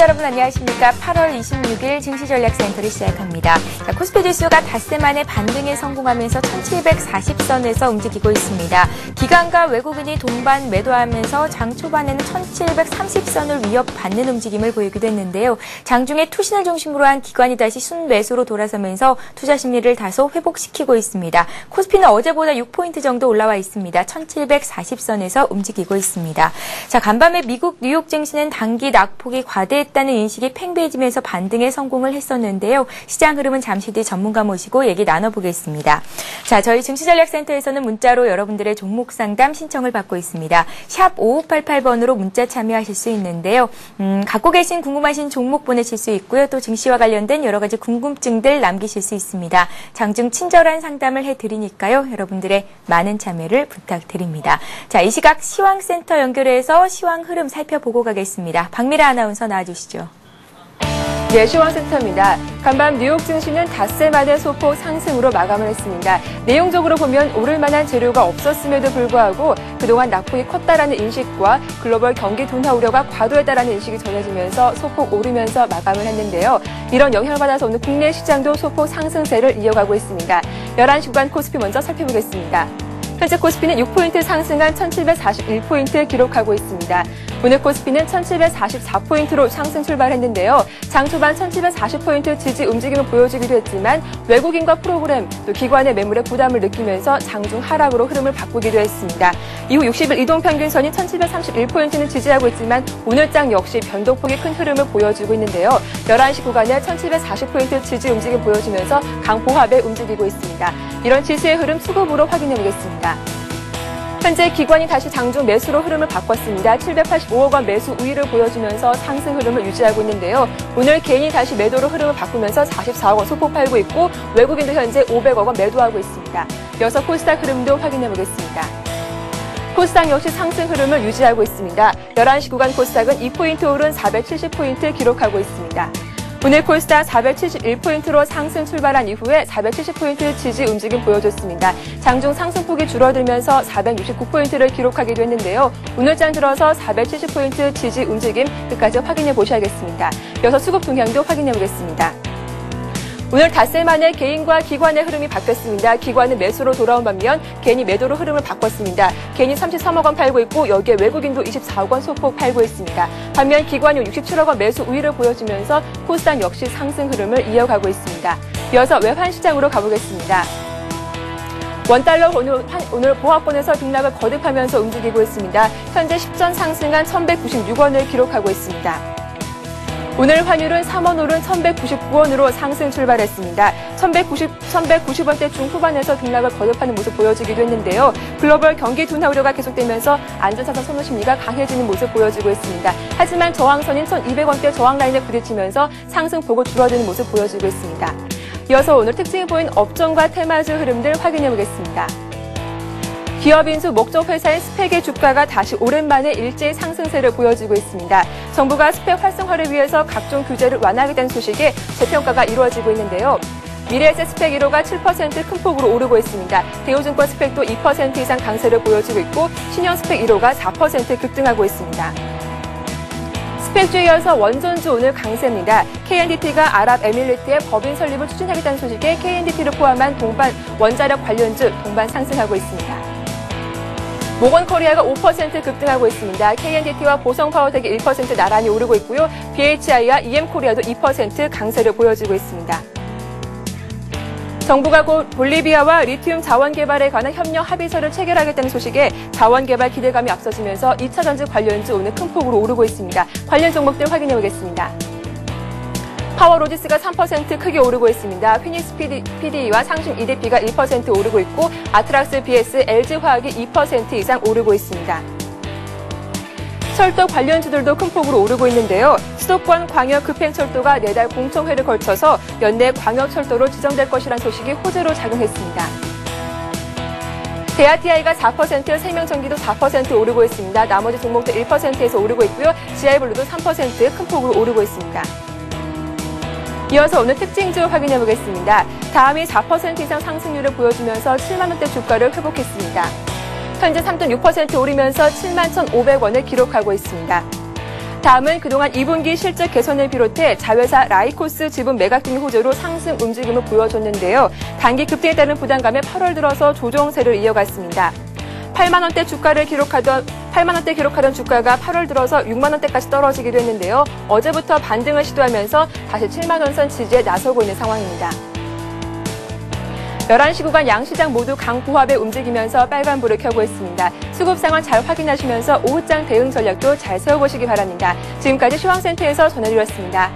여러분 안녕하십니까. 8월 26일 증시전략센터를 시작합니다. 코스피 지수가 닷새 만에 반등에 성공하면서 1740선에서 움직이고 있습니다. 기관과 외국인이 동반 매도하면서 장 초반에는 1730선을 위협받는 움직임을 보이기도 했는데요. 장중에 투신을 중심으로 한 기관이 다시 순매수로 돌아서면서 투자 심리를 다소 회복시키고 있습니다. 코스피는 어제보다 6포인트 정도 올라와 있습니다. 1740선에서 움직이고 있습니다. 자, 간밤에 미국 뉴욕 증시는 단기 낙폭이 과대했다는 인식이 팽배해지면서 반등에 성공을 했었는데요. 시장 흐름은 잠시 뒤 전문가 모시고 얘기 나눠보겠습니다. 자, 저희 증시전략센터에서는 문자로 여러분들의 종목 상담 신청을 받고 있습니다. 샵 5588번으로 문자 참여하실 수 있는데요. 갖고 계신 궁금하신 종목 보내실 수 있고요. 또 증시와 관련된 여러 가지 궁금증들 남기실 수 있습니다. 장중 친절한 상담을 해드리니까요. 여러분들의 많은 참여를 부탁드립니다. 자, 이 시각 시황센터 연결해서 시황 흐름 살펴보고 가겠습니다. 박미라 아나운서 나와주시죠. 네, 시황센터입니다. 간밤 뉴욕 증시는 닷새 만에 소폭 상승으로 마감을 했습니다. 내용적으로 보면 오를 만한 재료가 없었음에도 불구하고 그동안 낙폭이 컸다라는 인식과 글로벌 경기 둔화 우려가 과도했다라는 인식이 전해지면서 소폭 오르면서 마감을 했는데요. 이런 영향을 받아서 오늘 국내 시장도 소폭 상승세를 이어가고 있습니다. 11시 구간 코스피 먼저 살펴보겠습니다. 현재 코스피는 6포인트 상승한 1741포인트 기록하고 있습니다. 오늘 코스피는 1744포인트로 상승 출발했는데요. 장 초반 1740포인트 지지 움직임을 보여주기도 했지만 외국인과 프로그램 또 기관의 매물에 부담을 느끼면서 장중 하락으로 흐름을 바꾸기도 했습니다. 이후 60일 이동평균선이 1731포인트는 지지하고 있지만 오늘장 역시 변동폭이 큰 흐름을 보여주고 있는데요. 11시 구간에 1740포인트 지지 움직임 보여주면서 강보합에 움직이고 있습니다. 이런 지수의 흐름 수급으로 확인해보겠습니다. 현재 기관이 다시 장중 매수로 흐름을 바꿨습니다. 785억 원 매수 우위를 보여주면서 상승 흐름을 유지하고 있는데요. 오늘 개인이 다시 매도로 흐름을 바꾸면서 44억 원 소폭 팔고 있고 외국인도 현재 500억 원 매도하고 있습니다. 이어서 코스닥 흐름도 확인해 보겠습니다. 코스닥 역시 상승 흐름을 유지하고 있습니다. 11시 구간 코스닥은 2포인트 오른 470포인트 기록하고 있습니다. 오늘 코스닥 471포인트로 상승 출발한 이후에 470포인트 지지 움직임 보여줬습니다. 장중 상승폭이 줄어들면서 469포인트를 기록하기도 했는데요. 오늘장 들어서 470포인트 지지 움직임 끝까지 확인해 보셔야겠습니다. 이어서 수급 동향도 확인해 보겠습니다. 오늘 닷새 만에 개인과 기관의 흐름이 바뀌었습니다. 기관은 매수로 돌아온 반면 개인이 매도로 흐름을 바꿨습니다. 개인이 33억 원 팔고 있고 여기에 외국인도 24억 원 소폭 팔고 있습니다. 반면 기관이 67억 원 매수 우위를 보여주면서 코스닥 역시 상승 흐름을 이어가고 있습니다. 이어서 외환 시장으로 가보겠습니다. 원달러 오늘 보합권에서 등락을 거듭하면서 움직이고 있습니다. 현재 10전 상승한 1196원을 기록하고 있습니다. 오늘 환율은 3원 오른 1199원으로 상승 출발했습니다. 1190원대 중후반에서 등락을 거듭하는 모습 보여지기도 했는데요. 글로벌 경기 둔화 우려가 계속되면서 안전자산 선호 심리가 강해지는 모습 보여지고 있습니다. 하지만 저항선인 1200원대 저항 라인에 부딪히면서 상승폭을 줄어드는 모습 보여지고 있습니다. 이어서 오늘 특징이 보인 업종과 테마주 흐름들 확인해 보겠습니다. 기업 인수 목적 회사인 스펙의 주가가 다시 오랜만에 일제히 상승세를 보여주고 있습니다. 정부가 스펙 활성화를 위해서 각종 규제를 완화하겠다는 소식에 재평가가 이루어지고 있는데요. 미래에셋 스펙 1호가 7% 큰 폭으로 오르고 있습니다. 대우증권 스펙도 2% 이상 강세를 보여주고 있고 신형 스펙 1호가 4% 급등하고 있습니다. 스펙주에 이어서 원전주 오늘 강세입니다. KNDT가 아랍에미리트의 법인 설립을 추진하겠다는 소식에 KNDT를 포함한 동반 원자력 관련주 동반 상승하고 있습니다. 모건코리아가 5% 급등하고 있습니다. KNDT와 보성파워텍이 1% 나란히 오르고 있고요. BHI와 EM코리아도 2% 강세를 보여주고 있습니다. 정부가 곧 볼리비아와 리튬 자원 개발에 관한 협력 합의서를 체결하겠다는 소식에 자원 개발 기대감이 앞서지면서 2차 전지 관련주 오늘 큰 폭으로 오르고 있습니다. 관련 종목들 확인해 보겠습니다. 파워로지스가 3% 크게 오르고 있습니다. 휘닉스 PDE와 상심 EDP가 1% 오르고 있고 아트락스 BS, LG화학이 2% 이상 오르고 있습니다. 철도 관련주들도 큰 폭으로 오르고 있는데요. 수도권 광역 급행철도가 내달 공청회를 걸쳐서 연내 광역철도로 지정될 것이라는 소식이 호재로 작용했습니다. 대아TI가 4%, 생명전기도 4% 오르고 있습니다. 나머지 종목도 1%에서 오르고 있고요. GI블루도 3% 큰 폭으로 오르고 있습니다. 이어서 오늘 특징주 확인해 보겠습니다. 다음이 4% 이상 상승률을 보여주면서 7만 원대 주가를 회복했습니다. 현재 3.6% 오르면서 71,500원을 기록하고 있습니다. 다음은 그동안 2분기 실적 개선을 비롯해 자회사 라이코스 지분 매각 등 호조로 상승 움직임을 보여줬는데요. 단기 급등에 따른 부담감에 8월 들어서 조정세를 이어갔습니다. 8만 원대 기록하던 주가가 8월 들어서 6만 원대까지 떨어지기도 했는데요. 어제부터 반등을 시도하면서 다시 7만 원 선 지지에 나서고 있는 상황입니다. 11시 구간 양시장 모두 강보합에 움직이면서 빨간불을 켜고 있습니다. 수급 상황 잘 확인하시면서 오후장 대응 전략도 잘 세워보시기 바랍니다. 지금까지 시황센터에서 전해드렸습니다.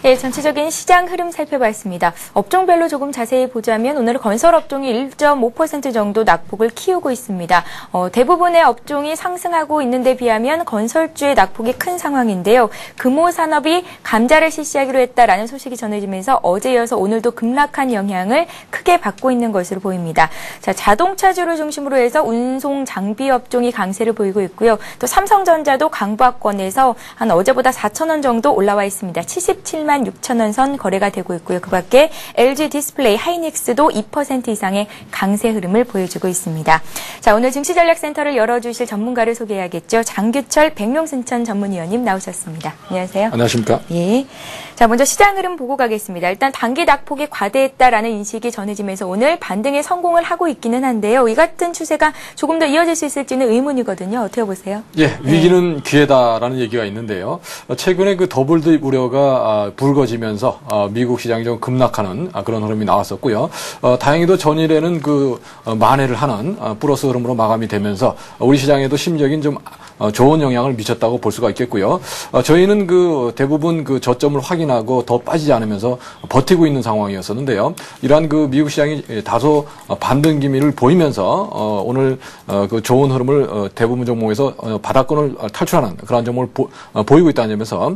네, 전체적인 시장 흐름 살펴봤습니다. 업종별로 조금 자세히 보자면 오늘 건설업종이 1.5% 정도 낙폭을 키우고 있습니다. 대부분의 업종이 상승하고 있는데 비하면 건설주의 낙폭이 큰 상황인데요. 금호산업이 감자를 실시하기로 했다라는 소식이 전해지면서 어제 이어서 오늘도 급락한 영향을 크게 받고 있는 것으로 보입니다. 자, 자동차주를 중심으로 해서 운송 장비 업종이 강세를 보이고 있고요. 또 삼성전자도 강보합권에서 한 어제보다 4천 원 정도 올라와 있습니다. 77만 6천 원 선 거래가 되고 있고요. 그 밖에 LG 디스플레이, 하이닉스도 2% 이상의 강세 흐름을 보여주고 있습니다. 자, 오늘 증시전략센터를 열어주실 전문가를 소개해야겠죠. 장규철 백룡순천 전문위원님 나오셨습니다. 안녕하세요. 안녕하십니까? 예. 자, 먼저 시장 흐름 보고 가겠습니다. 일단 단기 낙폭이 과대했다라는 인식이 전해지면서 오늘 반등에 성공을 하고 있기는 한데요. 이 같은 추세가 조금 더 이어질 수 있을지는 의문이거든요. 어떻게 보세요? 예, 위기는 기회다라는 얘기가 있는데요. 최근에 그 더블 드립 우려가 불거지면서 미국 시장이 좀 급락하는 그런 흐름이 나왔었고요. 다행히도 전일에는 그 만회를 하는 플러스 흐름으로 마감이 되면서 우리 시장에도 심적인 좀 좋은 영향을 미쳤다고 볼 수가 있겠고요. 저희는 그 대부분 그 저점을 확인하고 더 빠지지 않으면서 버티고 있는 상황이었었는데요. 이러한 그 미국 시장이 다소 반등 기미를 보이면서 오늘 그 좋은 흐름을 대부분 종목에서 바닥권을 탈출하는 그런 종목을 보이고 있다는 점에서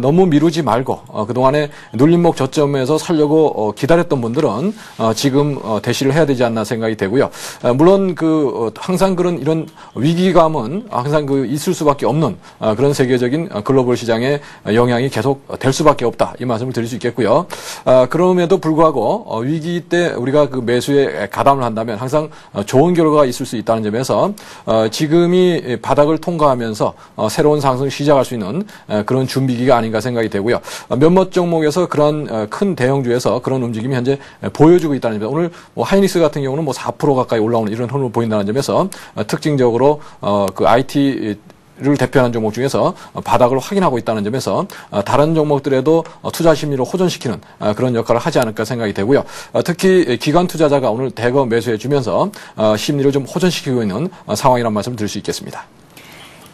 너무 미루지 말고 그동안에 눌림목 저점에서 살려고 기다렸던 분들은 지금 대시를 해야 되지 않나 생각이 되고요. 물론 그 항상 그런 이런 위기감은 항상 그 있을 수밖에 없는 그런 세계적인 글로벌 시장의 영향이 계속 될 수밖에 없다. 이 말씀을 드릴 수 있겠고요. 그럼에도 불구하고 위기 때 우리가 그 매수에 가담을 한다면 항상 좋은 결과가 있을 수 있다는 점에서 지금이 바닥을 통과하면서 새로운 상승을 시작할 수 있는 그런 준비기가 아닌가 생각이 되고요. 몇몇 종목에서 그런 큰 대형주에서 그런 움직임이 현재 보여주고 있다는 점에서 오늘 하이닉스 같은 경우는 4% 가까이 올라오는 이런 흐름을 보인다는 점에서 특징적으로 그 IT 를 대표하는 종목 중에서 바닥을 확인하고 있다는 점에서 다른 종목들에도 투자 심리를 호전시키는 그런 역할을 하지 않을까 생각이 되고요. 특히 기관 투자자가 오늘 대거 매수해 주면서 심리를 좀 호전시키고 있는 상황이라는 말씀을 드릴 수 있겠습니다.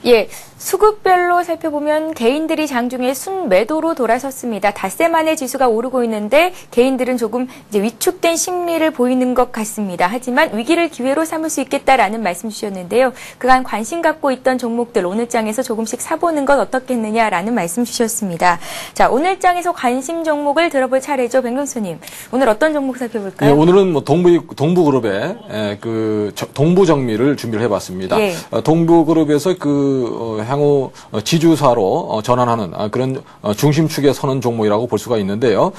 예, 수급별로 살펴보면 개인들이 장중에 순매도로 돌아섰습니다. 닷새 만에 지수가 오르고 있는데 개인들은 조금 이제 위축된 심리를 보이는 것 같습니다. 하지만 위기를 기회로 삼을 수 있겠다라는 말씀 주셨는데요. 그간 관심 갖고 있던 종목들 오늘 장에서 조금씩 사보는 것 어떻겠느냐라는 말씀 주셨습니다. 자, 오늘 장에서 관심 종목을 들어볼 차례죠. 백룡수님. 오늘 어떤 종목 살펴볼까요? 예, 오늘은 동부그룹의 그 동부정미를 준비를 해봤습니다. 예. 동부그룹에서 향후 지주사로 전환하는 그런 중심축에 서는 종목이라고 볼 수가 있는데요.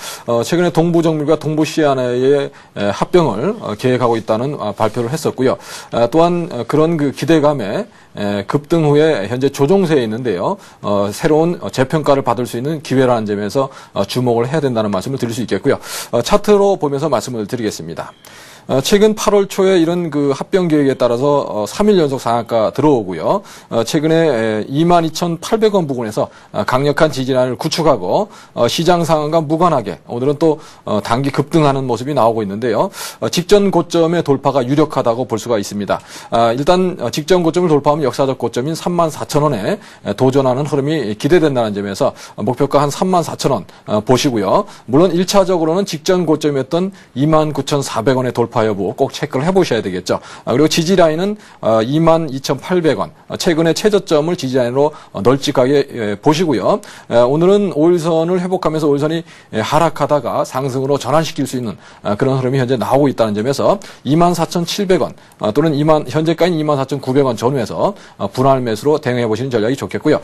최근에 동부정밀과 동부시아나의 합병을 계획하고 있다는 발표를 했었고요. 또한 그런 그 기대감에 급등 후에 현재 조정세에 있는데요. 새로운 재평가를 받을 수 있는 기회라는 점에서 주목을 해야 된다는 말씀을 드릴 수 있겠고요. 차트로 보면서 말씀을 드리겠습니다. 최근 8월 초에 이런 그 합병 계획에 따라서 3일 연속 상한가 들어오고요. 최근에 22,800원 부근에서 강력한 지지난을 구축하고 시장 상황과 무관하게 오늘은 또 단기 급등하는 모습이 나오고 있는데요. 직전 고점의 돌파가 유력하다고 볼 수가 있습니다. 일단 직전 고점을 돌파하면 역사적 고점인 34,000원에 도전하는 흐름이 기대된다는 점에서 목표가 한 34,000원 보시고요. 물론 1차적으로는 직전 고점이었던 29,400원의 돌파 여부 꼭 체크를 해보셔야 되겠죠. 그리고 지지라인은 22,800원. 최근의 최저점을 지지라인으로 널찍하게 보시고요. 오늘은 5일선을 회복하면서 5일선이 하락하다가 상승으로 전환시킬 수 있는 그런 흐름이 현재 나오고 있다는 점에서 24,700원 또는 현재까지 24,900원 전후에서 분할 매수로 대응해 보시는 전략이 좋겠고요.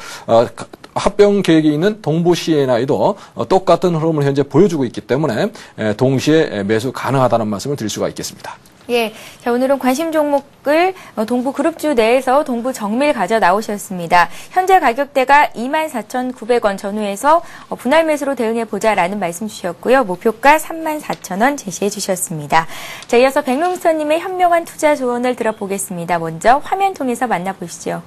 합병 계획이 있는 동부 C&I도 똑같은 흐름을 현재 보여주고 있기 때문에 동시에 매수 가능하다는 말씀을 드릴 수가 있겠습니다. 예, 자, 오늘은 관심 종목을 동부 그룹주 내에서 동부 정밀 가져 나오셨습니다. 현재 가격대가 24,900원 전후에서 분할 매수로 대응해보자라는 말씀 주셨고요. 목표가 34,000원 제시해 주셨습니다. 자, 이어서 백룸스터님의 현명한 투자 조언을 들어보겠습니다. 먼저 화면 통해서 만나보시죠.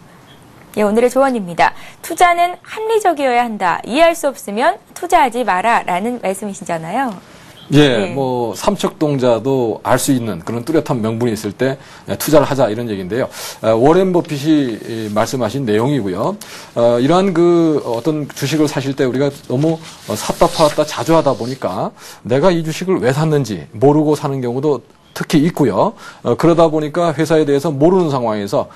예, 오늘의 조언입니다. 투자는 합리적이어야 한다. 이해할 수 없으면 투자하지 마라 라는 말씀이시잖아요. 예, 네. 뭐 삼척동자도 알 수 있는 그런 뚜렷한 명분이 있을 때 투자를 하자 이런 얘기인데요. 워렌 버핏이 말씀하신 내용이고요. 이러한 그 어떤 주식을 사실 때 우리가 너무 샀다 팔았다 자주 하다 보니까 내가 이 주식을 왜 샀는지 모르고 사는 경우도 특히 있고요. 그러다 보니까 회사에 대해서 모르는 상황에서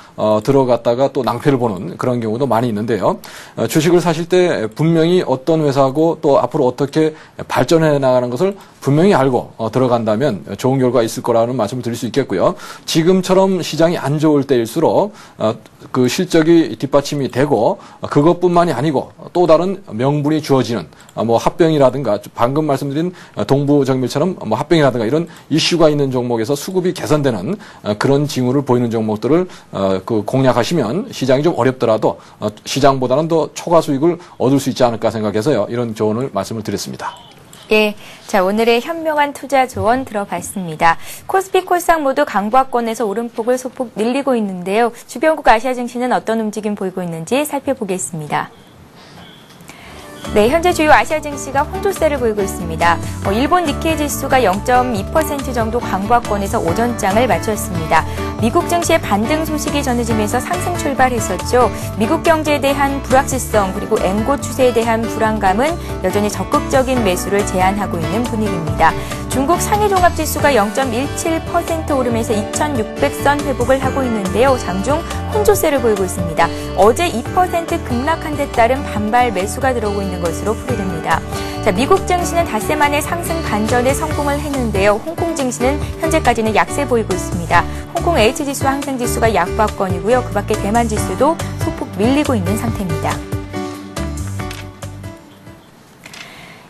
들어갔다가 또 낭패를 보는 그런 경우도 많이 있는데요. 주식을 사실 때 분명히 어떤 회사고 또 앞으로 어떻게 발전해 나가는 것을 분명히 알고 들어간다면 좋은 결과가 있을 거라는 말씀을 드릴 수 있겠고요. 지금처럼 시장이 안 좋을 때일수록 그 실적이 뒷받침이 되고 그것뿐만이 아니고 또 다른 명분이 주어지는 뭐 합병이라든가 방금 말씀드린 동부정밀처럼 뭐 합병이라든가 이런 이슈가 있는 종목에서 수급이 개선되는 그런 징후를 보이는 종목들을 그 공략하시면 시장이 좀 어렵더라도 시장보다는 더 초과 수익을 얻을 수 있지 않을까 생각해서요. 이런 조언을 말씀을 드렸습니다. 예, 자, 오늘의 현명한 투자 조언 들어봤습니다. 코스피, 코스닥 모두 강보합권에서 오름폭을 소폭 늘리고 있는데요. 주변국 아시아 증시는 어떤 움직임 보이고 있는지 살펴보겠습니다. 네, 현재 주요 아시아 증시가 혼조세를 보이고 있습니다. 일본 니케이 지수가 0.2% 정도 강보합권에서 오전장을 마쳤습니다. 미국 증시의 반등 소식이 전해지면서 상승 출발했었죠. 미국 경제에 대한 불확실성 그리고 엔고 추세에 대한 불안감은 여전히 적극적인 매수를 제한하고 있는 분위기입니다. 중국 상해종합지수가 0.17% 오르면서 2,600선 회복을 하고 있는데요. 장중 혼조세를 보이고 있습니다. 어제 2% 급락한 데 따른 반발 매수가 들어오고 있는 것으로 풀이됩니다. 자, 미국 증시는 닷새 만에 상승 반전에 성공을 했는데요. 홍콩 증시는 현재까지는 약세 보이고 있습니다. 홍콩 H지수와 항생지수가 약보합권이고요. 그 밖에 대만 지수도 소폭 밀리고 있는 상태입니다.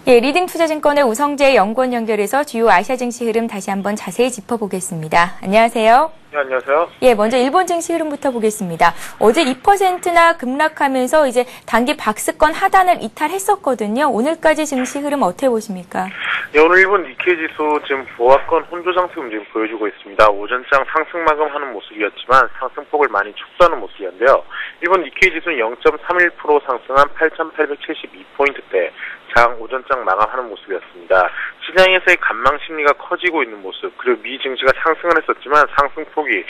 예, 리딩투자증권의 우성재 연구원 연결해서 주요 아시아 증시 흐름 다시 한번 자세히 짚어보겠습니다. 안녕하세요. 네, 안녕하세요. 예, 먼저 일본 증시 흐름부터 보겠습니다. 어제 2%나 급락하면서 이제 단기 박스권 하단을 이탈했었거든요. 오늘까지 증시 흐름 어떻게 보십니까? 네, 오늘 일본 니케이 지수 지금 보합권 혼조 상승 움직임 보여주고 있습니다. 오전장 상승 마감하는 모습이었지만 상승폭을 많이 축소하는 모습이었는데요. 일본 니케이 지수는 0.31% 상승한 8,872포인트대 장 오전장 마감하는 모습이었습니다. 시장에서의 관망 심리가 커지고 있는 모습, 그리고 미 증시가 상승을 했었지만 상승폭이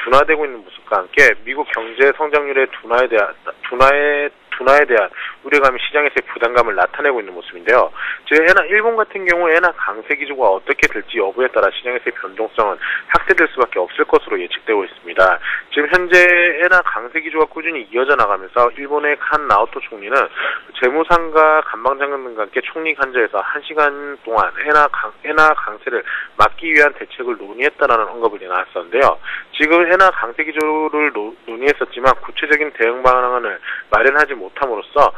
둔화되고 있는 모습과 함께 미국 경제 성장률의 둔화에 대한 우려감이 시장에서의 부담감을 나타내고 있는 모습인데요. 일본 같은 경우 엔화 강세 기조가 어떻게 될지 여부에 따라 시장에서의 변동성은 확대될 수밖에 없을 것으로 예측되고 있습니다. 지금 현재 엔화 강세 기조가 꾸준히 이어져 나가면서 일본의 칸 나오토 총리는 재무상과 관방장관 등과 함께 총리 관저에서 1시간 동안 엔화 강세를 막기 위한 대책을 논의했다라는 언급이 나왔었는데요. 지금 엔화 강세 기조를 논의했었지만 구체적인 대응 방안을 마련하지 못함으로써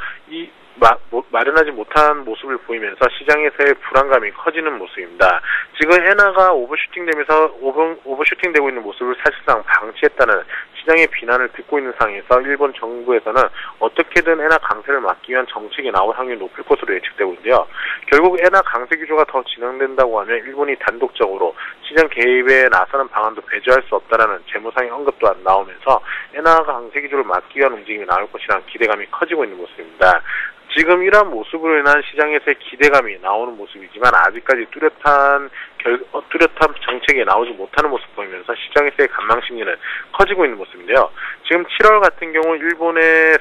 마련하지 못한 모습을 보이면서 시장에서의 불안감이 커지는 모습입니다. 지금 엔화가 오버슈팅되고 있는 모습을 사실상 방치했다는 시장의 비난을 듣고 있는 상황에서 일본 정부에서는 어떻게든 엔화 강세를 막기 위한 정책이 나올 확률이 높을 것으로 예측되고 있는데요. 결국 엔화 강세 기조가 더 진행된다고 하면 일본이 단독적으로 시장 개입에 나서는 방안도 배제할 수 없다라는 재무상의 언급 또한 나오면서 엔화 강세 기조를 막기 위한 움직임이 나올 것이라는 기대감이 커지고 있는 모습입니다. 지금 이러한 모습으로 인한 시장에서의 기대감이 나오는 모습이지만 아직까지 뚜렷한 정책이 나오지 못하는 모습 보이면서 시장에서의 관망 심리는 커지고 있는 모습인데요. 지금 7월 같은 경우 일본의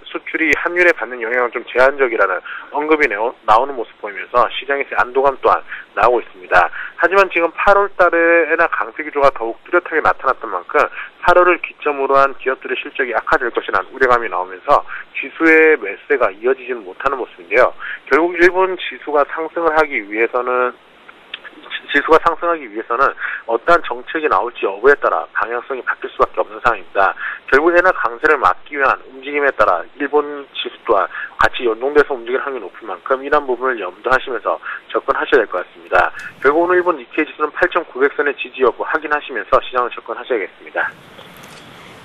수출이 환율에 받는 영향은 좀 제한적이라는 언급이 나오는 모습 보이면서 시장에서의 안도감 또한 나오고 있습니다. 하지만 지금 8월 달에 엔화 강세 기조가 더욱 뚜렷하게 나타났던 만큼 8월을 기점으로 한 기업들의 실적이 악화될 것이라는 우려감이 나오면서 지수의 매세가 이어지지는 못하는 모습인데요. 결국 일본 지수가 상승을 하기 위해서는 지수가 상승하기 위해서는 어떠한 정책이 나올지 여부에 따라 방향성이 바뀔 수밖에 없는 상황입니다. 결국 엔화 강세를 막기 위한 움직임에 따라 일본 지수 또한 같이 연동돼서 움직일 확률이 높은 만큼 이러한 부분을 염두하시면서 접근하셔야 될 것 같습니다. 결국 오늘 일본 니케이 지수는 8,900선의 지지 여부 확인하시면서 시장을 접근하셔야겠습니다.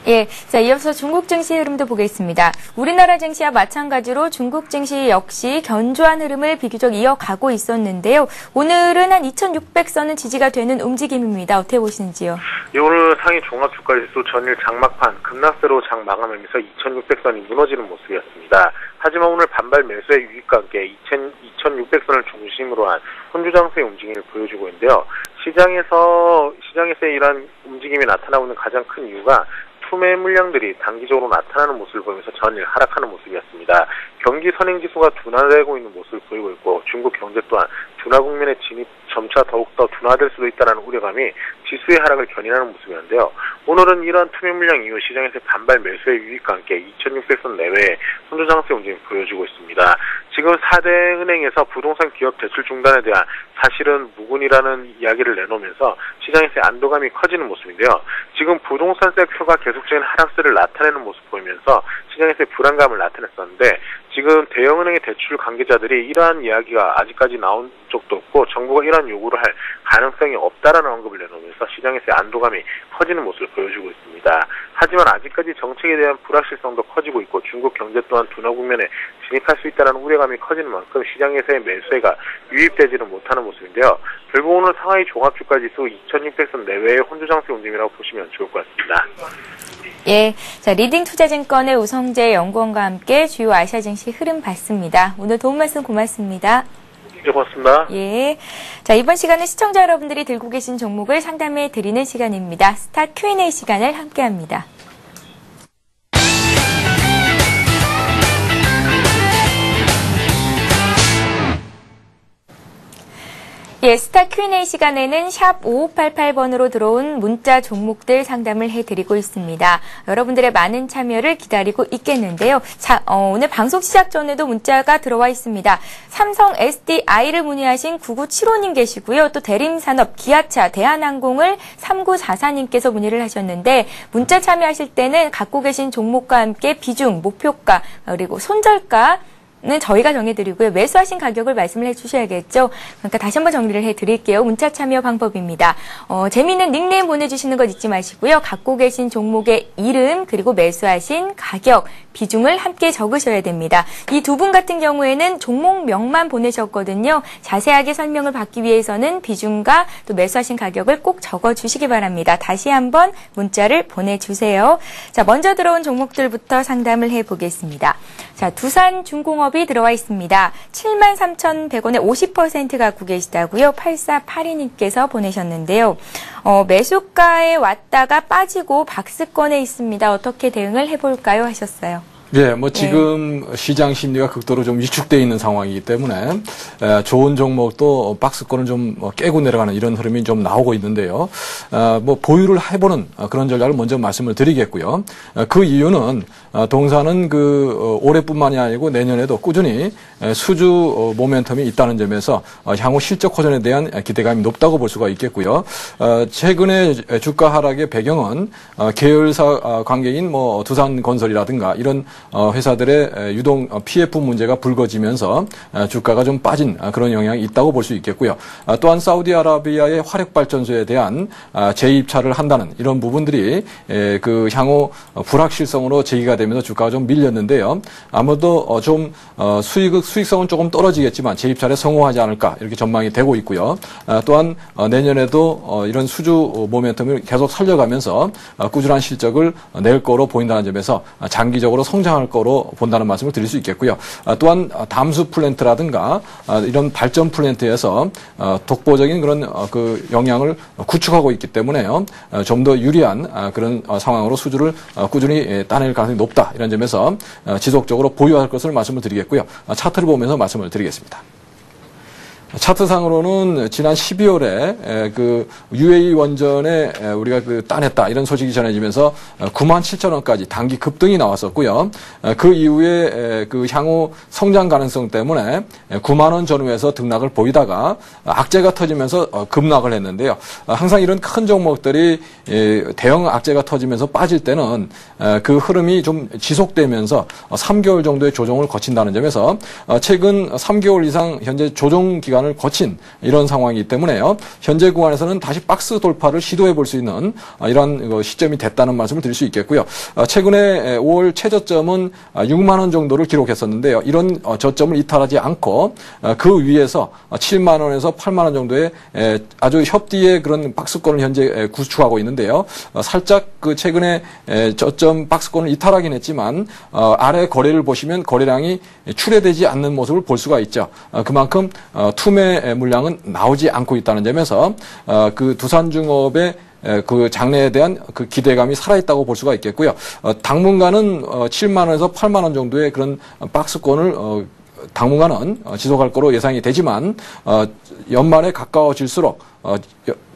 예, 자, 이어서 중국 증시 흐름도 보겠습니다. 우리나라 증시와 마찬가지로 중국 증시 역시 견조한 흐름을 비교적 이어가고 있었는데요. 오늘은 한 2,600선은 지지가 되는 움직임입니다. 어떻게 보시는지요? 예, 오늘 상해 종합주가지수 전일 장막판 급락세로 장 마감하면서 2,600선이 무너지는 모습이었습니다. 하지만 오늘 반발 매수의 유입과 함께 2,600선을 중심으로 한 혼조장세의 움직임을 보여주고 있는데요. 시장에서의 이러한 움직임이 나타나고 있는 가장 큰 이유가 투매 물량들이 단기적으로 나타나는 모습을 보이면서 전일 하락하는 모습이었습니다. 경기 선행지수가 둔화되고 있는 모습을 보이고 있고 중국 경제 또한 둔화 국면에 진입 점차 더욱더 둔화될 수도 있다는 우려감이 지수의 하락을 견인하는 모습이었는데요. 오늘은 이러한 투매 물량 이후 시장에서의 반발 매수의 유입과 함께 2,600선 내외의 혼조장세 움직임을 보여주고 있습니다. 지금 4대 은행에서 부동산 기업 대출 중단에 대한 사실은 무근이라는 이야기를 내놓으면서 시장에서의 안도감이 커지는 모습인데요. 지금 부동산 섹터가 계속적인 하락세를 나타내는 모습 보이면서 시장에서의 불안감을 나타냈었는데 지금 대형은행의 대출 관계자들이 이러한 이야기가 아직까지 나온 적도 없고 정부가 이러한 요구를 할 가능성이 없다라는 언급을 내놓으면서 시장에서의 안도감이 커지는 모습을 보여주고 있습니다. 하지만 아직까지 정책에 대한 불확실성도 커지고 있고 중국 경제 또한 둔화 국면에 진입할 수 있다는 우려감이 커지는 만큼 시장에서의 매수세가 유입되지는 못하는 모습인데요. 결국 오늘 상하이 종합주가지수 2,600선 내외의 혼조장세 움직임이라고 보시면 좋을 것 같습니다. 예, 자, 리딩투자증권의 우성재 연구원과 함께 주요 아시아 증시 흐름 봤습니다. 오늘 도움 말씀 고맙습니다. 네, 고맙습니다. 예. 자, 이번 시간은 시청자 여러분들이 들고 계신 종목을 상담해 드리는 시간입니다. 스타 Q&A 시간을 함께 합니다. 예, 스타 Q&A 시간에는 샵 5588번으로 들어온 문자 종목들 상담을 해드리고 있습니다. 여러분들의 많은 참여를 기다리고 있겠는데요. 자, 오늘 방송 시작 전에도 문자가 들어와 있습니다. 삼성 SDI를 문의하신 9975님 계시고요. 또 대림산업, 기아차, 대한항공을 3944님께서 문의를 하셨는데 문자 참여하실 때는 갖고 계신 종목과 함께 비중, 목표가, 그리고 손절가 는 저희가 정해드리고요. 매수하신 가격을 말씀을 해주셔야겠죠. 그러니까 다시 한번 정리를 해드릴게요. 문자 참여 방법입니다. 재미있는 닉네임 보내주시는 것 잊지 마시고요. 갖고 계신 종목의 이름 그리고 매수하신 가격, 비중을 함께 적으셔야 됩니다. 이 두 분 같은 경우에는 종목명만 보내셨거든요. 자세하게 설명을 받기 위해서는 비중과 또 매수하신 가격을 꼭 적어주시기 바랍니다. 다시 한번 문자를 보내주세요. 자, 먼저 들어온 종목들부터 상담을 해보겠습니다. 자, 두산중공업이 들어와 있습니다. 73,100원에 50% 갖고 계시다고요. 8482님께서 보내셨는데요. 매수가에 왔다가 빠지고 박스권에 있습니다. 어떻게 대응을 해볼까요? 하셨어요. 예, 지금 시장 심리가 극도로 좀 위축되어 있는 상황이기 때문에 좋은 종목도 박스권을 좀 깨고 내려가는 이런 흐름이 좀 나오고 있는데요. 보유를 해보는 그런 전략을 먼저 말씀을 드리겠고요. 그 이유는 동사는 올해뿐만이 아니고 내년에도 꾸준히 수주 모멘텀이 있다는 점에서 향후 실적 호전에 대한 기대감이 높다고 볼 수가 있겠고요. 최근에 주가 하락의 배경은 계열사 관계인 두산건설이라든가 이런 회사들의 유동 PF 문제가 불거지면서 주가가 좀 빠진 그런 영향이 있다고 볼 수 있겠고요. 또한 사우디아라비아의 화력발전소에 대한 재입찰을 한다는 이런 부분들이 향후 불확실성으로 제기가 되면서 주가가 좀 밀렸는데요. 아무래도 좀 수익성은 조금 떨어지겠지만 재입찰에 성공하지 않을까 이렇게 전망이 되고 있고요. 또한 내년에도 이런 수주 모멘텀을 계속 살려가면서 꾸준한 실적을 낼 거로 보인다는 점에서 장기적으로 성장할 거로 본다는 말씀을 드릴 수 있겠고요. 또한 담수 플랜트라든가 이런 발전 플랜트에서 독보적인 그런 영향을 구축하고 있기 때문에요. 좀 더 유리한 그런 상황으로 수주를 꾸준히 따낼 가능성이 높다. 이런 점에서 지속적으로 보유할 것을 말씀을 드리겠고요. 차트를 보면서 말씀을 드리겠습니다. 차트상으로는 지난 12월에 그 UAE 원전에 우리가 그 따냈다 이런 소식이 전해지면서 97,000원까지 단기 급등이 나왔었고요. 그 이후에 그 향후 성장 가능성 때문에 9만 원 전후에서 등락을 보이다가 악재가 터지면서 급락을 했는데요. 항상 이런 큰 종목들이 대형 악재가 터지면서 빠질 때는 그 흐름이 좀 지속되면서 3개월 정도의 조정을 거친다는 점에서 최근 3개월 이상 현재 조정 기간을 거친 이런 상황이기 때문에요. 현재 구간에서는 다시 박스 돌파를 시도해 볼 수 있는 이러한 시점이 됐다는 말씀을 드릴 수 있겠고요. 최근에 5월 최저점은 6만 원 정도를 기록했었는데요. 이런 저점을 이탈하지 않고 그 위에서 7만 원에서 8만 원 정도의 아주 협디의 그런 박스권을 현재 구축하고 있는데요. 살짝 그 최근에 저점 박스권을 이탈하긴 했지만 아래 거래를 보시면 거래량이 출회되지 않는 모습을 볼 수가 있죠. 그만큼 투매 물량은 나오지 않고 있다는 점에서 그 두산중업의 그 장래에 대한 그 기대감이 살아있다고 볼 수가 있겠고요. 당분간은 7만 원에서 8만 원 정도의 그런 박스권을 당분간은 지속할 거로 예상이 되지만 연말에 가까워질수록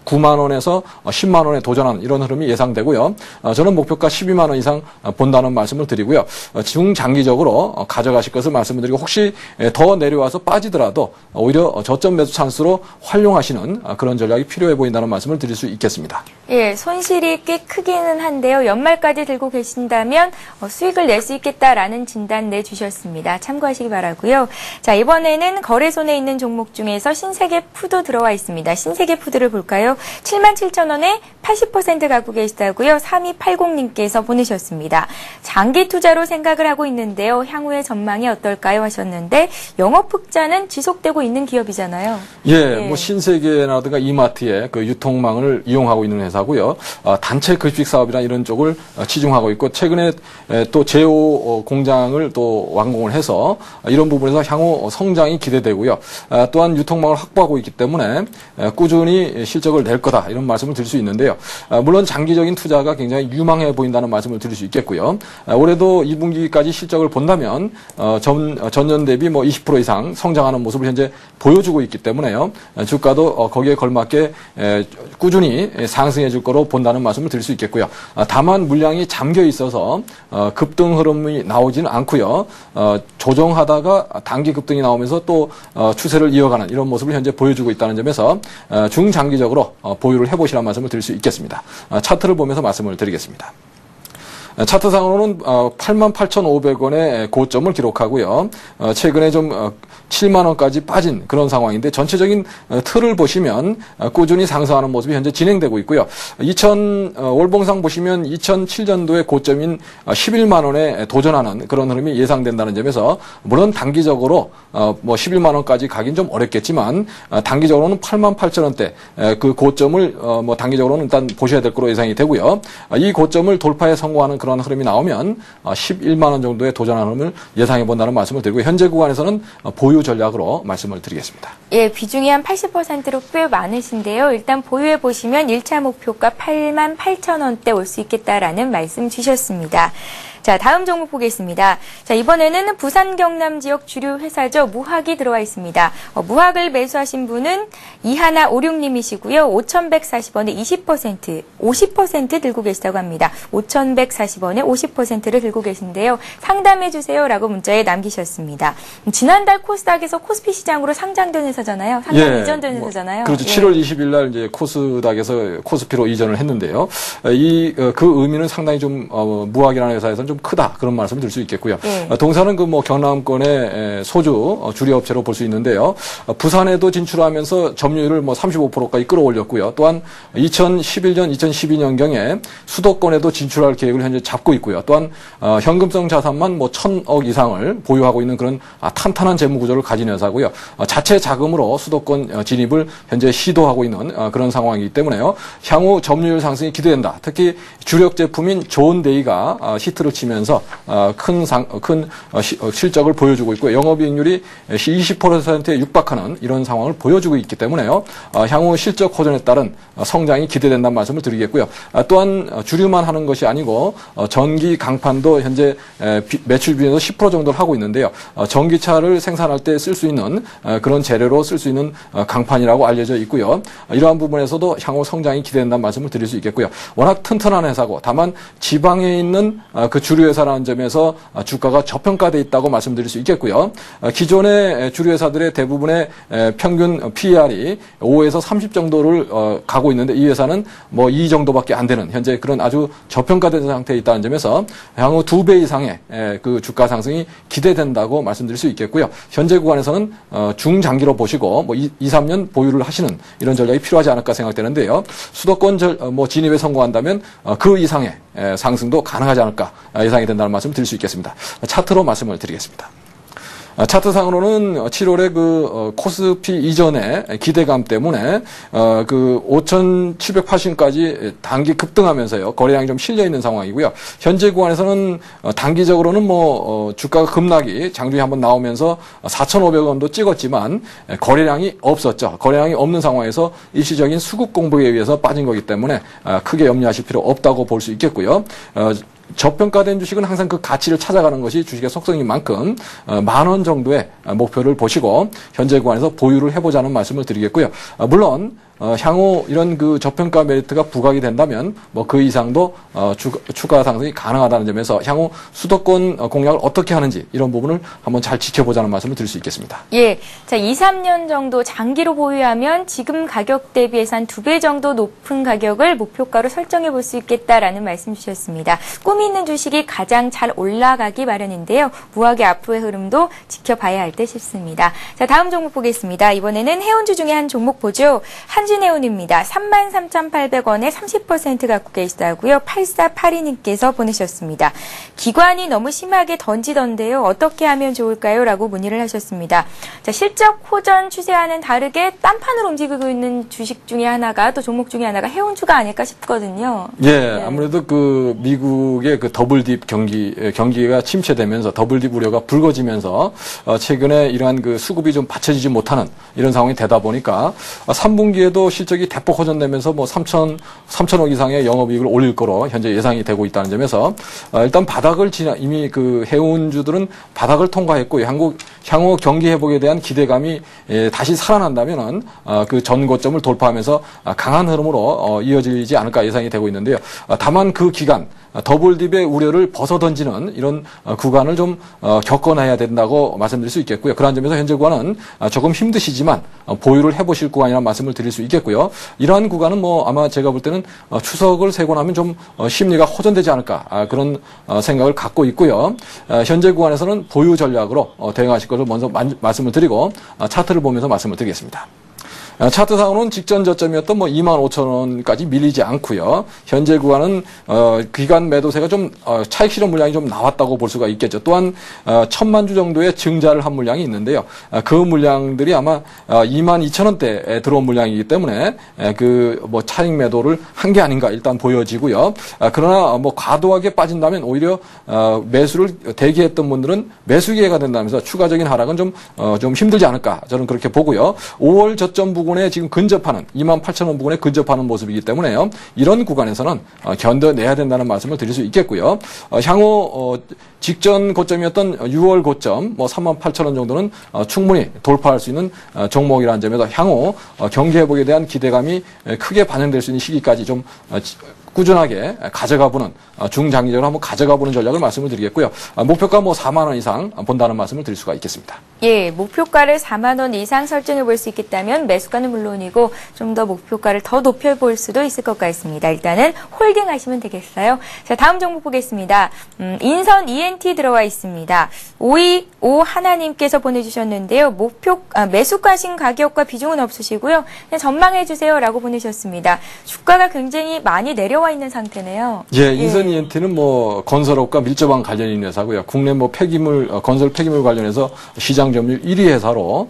9만 원에서 10만 원에 도전하는 이런 흐름이 예상되고요. 저는 목표가 12만 원 이상 본다는 말씀을 드리고요. 중장기적으로 가져가실 것을 말씀을 드리고 혹시 더 내려와서 빠지더라도 오히려 저점 매수 찬스로 활용하시는 그런 전략이 필요해 보인다는 말씀을 드릴 수 있겠습니다. 예, 손실이 꽤 크기는 한데요. 연말까지 들고 계신다면 수익을 낼 수 있겠다라는 진단 내주셨습니다. 참고하시기 바라고요. 자, 이번에는 거래손에 있는 종목 중에서 신세계 푸드 들어와 있습니다. 신세계 푸드를 볼까요? 77,000원에 80% 갖고 계시다고요. 3280님께서 보내셨습니다. 장기 투자로 생각을 하고 있는데요. 향후의 전망이 어떨까요? 하셨는데 영업 흑자는 지속되고 있는 기업이잖아요. 예, 뭐 신세계라든가 이마트의 그 유통망을 이용하고 있는 회사고요. 단체 급식 사업이나 이런 쪽을 치중하고 있고 최근에 또 제오 공장을 또 완공을 해서 이런 부분에서 향후 성장이 기대되고요. 또한 유통망을 확보하고 있기 때문에 꾸준히 실적을 낼 거다 이런 말씀을 드릴 수 있는데요. 물론 장기적인 투자가 굉장히 유망해 보인다는 말씀을 드릴 수 있겠고요. 올해도 2분기까지 실적을 본다면 전년 대비 뭐 20% 이상 성장하는 모습을 현재 보여주고 있기 때문에요. 주가도 거기에 걸맞게 꾸준히 상승해 줄 거로 본다는 말씀을 드릴 수 있겠고요. 다만 물량이 잠겨 있어서 급등 흐름이 나오지는 않고요. 조정하다가 단기 급등이 나오면서 또 추세를 이어가는 이런 모습을 현재 보여주고 있다는 점에서 중장기적으로 보유를 해보시라는 말씀을 드릴 수 있겠습니다. 차트를 보면서 말씀을 드리겠습니다. 차트상으로는 88,500원의 고점을 기록하고요. 최근에 좀 7만 원까지 빠진 그런 상황인데 전체적인 틀을 보시면 꾸준히 상승하는 모습이 현재 진행되고 있고요. 월봉상 보시면 2007년도의 고점인 11만 원에 도전하는 그런 흐름이 예상된다는 점에서 물론 단기적으로 뭐 11만 원까지 가긴 좀 어렵겠지만 단기적으로는 88,000원대 그 고점을 뭐 단기적으로는 일단 보셔야 될 거로 예상이 되고요. 이 고점을 돌파에 성공하는 그런 흐름이 나오면 11만 원 정도의 도전하는 흐름을 예상해 본다는 말씀을 드리고 현재 구간에서는 보유 전략으로 말씀을 드리겠습니다. 예, 비중이 한 80%로 꽤 많으신데요. 일단 보유해 보시면 1차 목표가 88,000원대 올 수 있겠다라는 말씀 주셨습니다. 자, 다음 종목 보겠습니다. 자, 이번에는 부산 경남 지역 주류 회사죠. 무학이 들어와 있습니다. 무학을 매수하신 분은 이하나56님이시고요. 5,140원에 50% 들고 계시다고 합니다. 5,140원에 50%를 들고 계신데요. 상담해 주세요라고 문자에 남기셨습니다. 지난달 코스닥에서 코스피 시장으로 상장된 회사잖아요. 상장 이전된 회사잖아요. 그렇죠. 7월 20일 날 이제 코스닥에서 코스피로 이전을 했는데요. 그 의미는 상당히 좀 무학이라는 회사에서는 좀 크다 그런 말씀을 드릴 수 있겠고요. 동사는 그 뭐 경남권의 소주 주류업체로 볼 수 있는데요. 부산에도 진출하면서 점유율을 뭐 35%까지 끌어올렸고요. 또한 2011년, 2012년경에 수도권에도 진출할 계획을 현재 잡고 있고요. 또한 현금성 자산만 뭐 1,000억 이상을 보유하고 있는 그런 탄탄한 재무 구조를 가진 회사고요. 자체 자금으로 수도권 진입을 현재 시도하고 있는 그런 상황이기 때문에요. 향후 점유율 상승이 기대된다. 특히 주력 제품인 좋은데이가 히트를 치면서 큰 실적을 보여주고 있고 영업이익률이 20%에 육박하는 이런 상황을 보여주고 있기 때문에요. 향후 실적 호전에 따른 성장이 기대된다는 말씀을 드리겠고요. 또한 주류만 하는 것이 아니고 전기 강판도 현재 매출 비중에서 10% 정도를 하고 있는데요. 전기차를 생산할 때 쓸 수 있는 그런 재료로 쓸 수 있는 강판이라고 알려져 있고요. 이러한 부분에서도 향후 성장이 기대된다는 말씀을 드릴 수 있겠고요. 워낙 튼튼한 회사고 다만 지방에 있는 그 주류 회사라는 점에서 주가가 저평가돼 있다고 말씀드릴 수 있겠고요. 기존의 주류 회사들의 대부분의 평균 PER이 5에서 30 정도를 가고 있는데 이 회사는 뭐 2 정도밖에 안 되는 현재 그런 아주 저평가된 상태에 있다는 점에서 향후 2배 이상의 그 주가 상승이 기대된다고 말씀드릴 수 있겠고요. 현재 구간에서는 중장기로 보시고 뭐 2, 3년 보유를 하시는 이런 전략이 필요하지 않을까 생각되는데요. 수도권 진입에 성공한다면 그 이상의 상승도 가능하지 않을까 예상이 된다는 말씀 드릴 수 있겠습니다. 차트로 말씀을 드리겠습니다. 차트상으로는 7월에 그 코스피 이전의 기대감 때문에 그 5,780까지 단기 급등하면서요 거래량이 좀 실려 있는 상황이고요. 현재 구간에서는 단기적으로는 뭐 주가가 급락이 장중에 한번 나오면서 4,500원도 찍었지만 거래량이 없었죠. 거래량이 없는 상황에서 일시적인 수급 공백에 의해서 빠진 거기 때문에 크게 염려하실 필요 없다고 볼 수 있겠고요. 저평가된 주식은 항상 그 가치를 찾아가는 것이 주식의 속성인 만큼 10,000원 정도의 목표를 보시고 현재 구간에서 보유를 해보자는 말씀을 드리겠고요. 물론 향후 이런 그 저평가 메리트가 부각이 된다면 뭐 그 이상도 추가 상승이 가능하다는 점에서 향후 수도권 공략을 어떻게 하는지 이런 부분을 한번 잘 지켜보자는 말씀을 드릴 수 있겠습니다. 예, 자 2, 3년 정도 장기로 보유하면 지금 가격 대비해서 한 2배 정도 높은 가격을 목표가로 설정해 볼 수 있겠다라는 말씀 주셨습니다. 꿈이 있는 주식이 가장 잘 올라가기 마련인데요. 무하게 앞으로의 흐름도 지켜봐야 할 듯 싶습니다. 자 다음 종목 보겠습니다. 이번에는 해운주 중에 한 종목 보죠. 한진해운입니다. 33,800원에 30% 갖고 계시다고요. 8482님께서 보내셨습니다. 기관이 너무 심하게 던지던데요. 어떻게 하면 좋을까요? 라고 문의를 하셨습니다. 자, 실적 호전 추세와는 다르게 딴판으로 움직이고 있는 주식 중에 하나가 또 종목 중에 하나가 해운주가 아닐까 싶거든요. 예, 네. 아무래도 그 미국의 그 더블딥 경기가 침체되면서 더블딥 우려가 불거지면서 최근에 이러한 그 수급이 좀 받쳐지지 못하는 이런 상황이 되다 보니까 3분기에도 실적이 대폭 호전되면서 뭐 3천억 이상의 영업이익을 올릴 거로 현재 예상이 되고 있다는 점에서 일단 바닥을 이미 그 해운주들은 바닥을 통과했고 향후 경기 회복에 대한 기대감이 다시 살아난다면은 그 전고점을 돌파하면서 강한 흐름으로 이어지지 않을까 예상이 되고 있는데요. 다만 그 기간 더블딥의 우려를 벗어던지는 이런 구간을 좀 겪어내야 된다고 말씀드릴 수 있겠고요. 그런 점에서 현재 구간은 조금 힘드시지만 보유를 해보실 구간이라는 말씀을 드릴 수 있겠고요. 이러한 구간은 뭐 아마 제가 볼 때는 추석을 세고 나면 좀 심리가 호전되지 않을까 그런 생각을 갖고 있고요. 현재 구간에서는 보유 전략으로 대응하실 것을 먼저 말씀을 드리고 차트를 보면서 말씀을 드리겠습니다. 차트상으로는 직전 저점이었던 뭐 25,000원까지 밀리지 않고요. 현재 구간은 기간 매도세가 좀 차익 실현 물량이 좀 나왔다고 볼 수가 있겠죠. 또한 1,000만 주 정도의 증자를 한 물량이 있는데요. 그 물량들이 아마 22,000원대에 들어온 물량이기 때문에 그 뭐 차익 매도를 한 게 아닌가 일단 보여지고요. 그러나 뭐 과도하게 빠진다면 오히려 매수를 대기했던 분들은 매수 기회가 된다면서 추가적인 하락은 좀 힘들지 않을까 저는 그렇게 보고요. 5월 저점 부근에 지금 근접하는 28,000원 부근에 근접하는 모습이기 때문에요. 이런 구간에서는 견뎌내야 된다는 말씀을 드릴 수 있겠고요. 향후 직전 고점이었던 6월 고점 뭐 38,000원 정도는 충분히 돌파할 수 있는 종목이라는 점에서 향후 경기 회복에 대한 기대감이 크게 반영될 수 있는 시기까지 좀 꾸준하게 가져가보는 중장기적으로 한번 가져가보는 전략을 말씀을 드리겠고요. 목표가 뭐 4만 원 이상 본다는 말씀을 드릴 수가 있겠습니다. 예, 목표가를 4만 원 이상 설정해 볼 수 있겠다면 매수가는 물론이고 좀 더 목표가를 더 높여볼 수도 있을 것 같습니다. 일단은 홀딩 하시면 되겠어요. 자, 다음 종목 보겠습니다. 인선 ENT 들어와 있습니다. 525 하나님께서 보내주셨는데요. 매수가신 가격과 비중은 없으시고요. 그냥 전망해 주세요라고 보내셨습니다. 주가가 굉장히 많이 내려와 나와 있는 상태네요. 예, 인선 ENT는 뭐 건설업과 밀접한 관련이 있는 회사고요. 국내 뭐 건설 폐기물 관련해서 시장 점유율 1위 회사로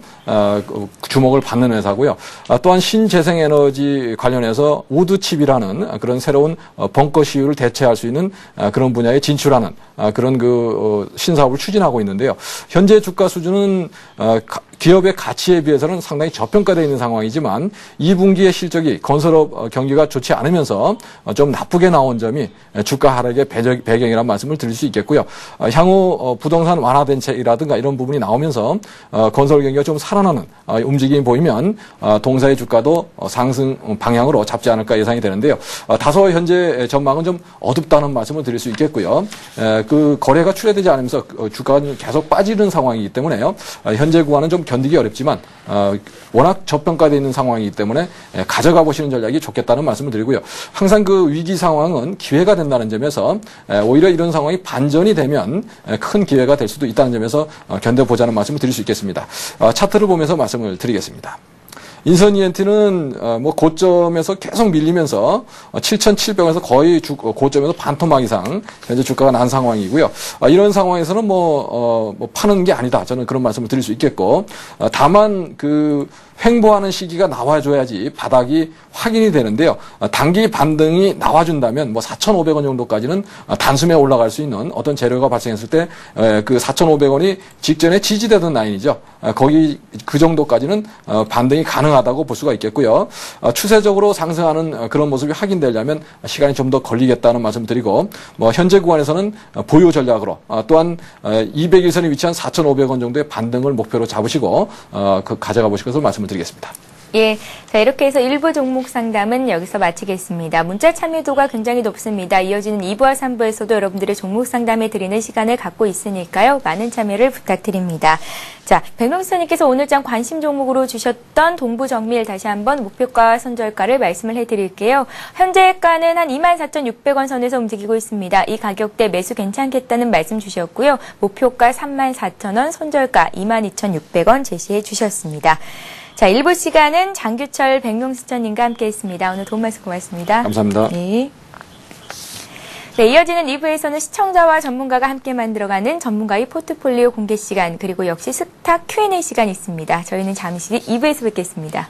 주목을 받는 회사고요. 또한 신재생에너지 관련해서 우드칩이라는 그런 새로운 벙커시유를 대체할 수 있는 그런 분야에 진출하는 그런 신사업을 추진하고 있는데요. 현재 주가 수준은 기업의 가치에 비해서는 상당히 저평가되어 있는 상황이지만 2분기의 실적이 건설업 경기가 좋지 않으면서 좀 나쁘게 나온 점이 주가 하락의 배경이라는 말씀을 드릴 수 있겠고요. 향후 부동산 완화 대책이라든가 이런 부분이 나오면서 건설 경기가 좀 살아나는 움직임이 보이면 동사의 주가도 상승 방향으로 잡지 않을까 예상이 되는데요. 다소 현재 전망은 좀 어둡다는 말씀을 드릴 수 있겠고요. 그 거래가 출회되지 않으면서 주가가 계속 빠지는 상황이기 때문에요. 현재 구간은 좀 견디기 어렵지만 워낙 저평가되어 있는 상황이기 때문에 가져가 보시는 전략이 좋겠다는 말씀을 드리고요. 항상 그 위기 상황은 기회가 된다는 점에서 오히려 이런 상황이 반전이 되면 큰 기회가 될 수도 있다는 점에서 견뎌보자는 말씀을 드릴 수 있겠습니다. 차트를 보면서 말씀을 드리겠습니다. 인선 ENT는 뭐 고점에서 계속 밀리면서 7,700원에서 거의 고점에서 반토막 이상 현재 주가가 난 상황이고요. 이런 상황에서는 뭐 파는 게 아니다. 저는 그런 말씀을 드릴 수 있겠고, 다만 횡보하는 시기가 나와줘야지 바닥이 확인이 되는데요. 단기 반등이 나와준다면 뭐 4,500원 정도까지는 단숨에 올라갈 수 있는 어떤 재료가 발생했을 때 그 4,500원이 직전에 지지되던 라인이죠. 그 정도까지는 반등이 가능하다고 볼 수가 있겠고요. 추세적으로 상승하는 그런 모습이 확인되려면 시간이 좀 더 걸리겠다는 말씀 드리고, 뭐 현재 구간에서는 보유 전략으로 또한 200일선에 위치한 4,500원 정도의 반등을 목표로 잡으시고 가져가 보실 것을 말씀을 드리겠습니다. 예. 자, 이렇게 해서 일부 종목 상담은 여기서 마치겠습니다. 문자 참여도가 굉장히 높습니다. 이어지는 2부와 3부에서도 여러분들의 종목 상담해 드리는 시간을 갖고 있으니까요. 많은 참여를 부탁드립니다. 자, 백명수사님께서 오늘장 관심 종목으로 주셨던 동부정밀 다시 한번 목표가 선절가를 말씀을 해드릴게요. 현재가는 한 24,600원 선에서 움직이고 있습니다. 이 가격대 매수 괜찮겠다는 말씀 주셨고요. 목표가 34,000원, 손절가 22,600원 제시해 주셨습니다. 자, 1부 시간은 장규철 백명수천님과 함께했습니다. 오늘 도움 말씀 고맙습니다. 감사합니다. 네. 네, 이어지는 2부에서는 시청자와 전문가가 함께 만들어가는 전문가의 포트폴리오 공개 시간, 그리고 역시 스타 Q&A 시간이 있습니다. 저희는 잠시 뒤 2부에서 뵙겠습니다.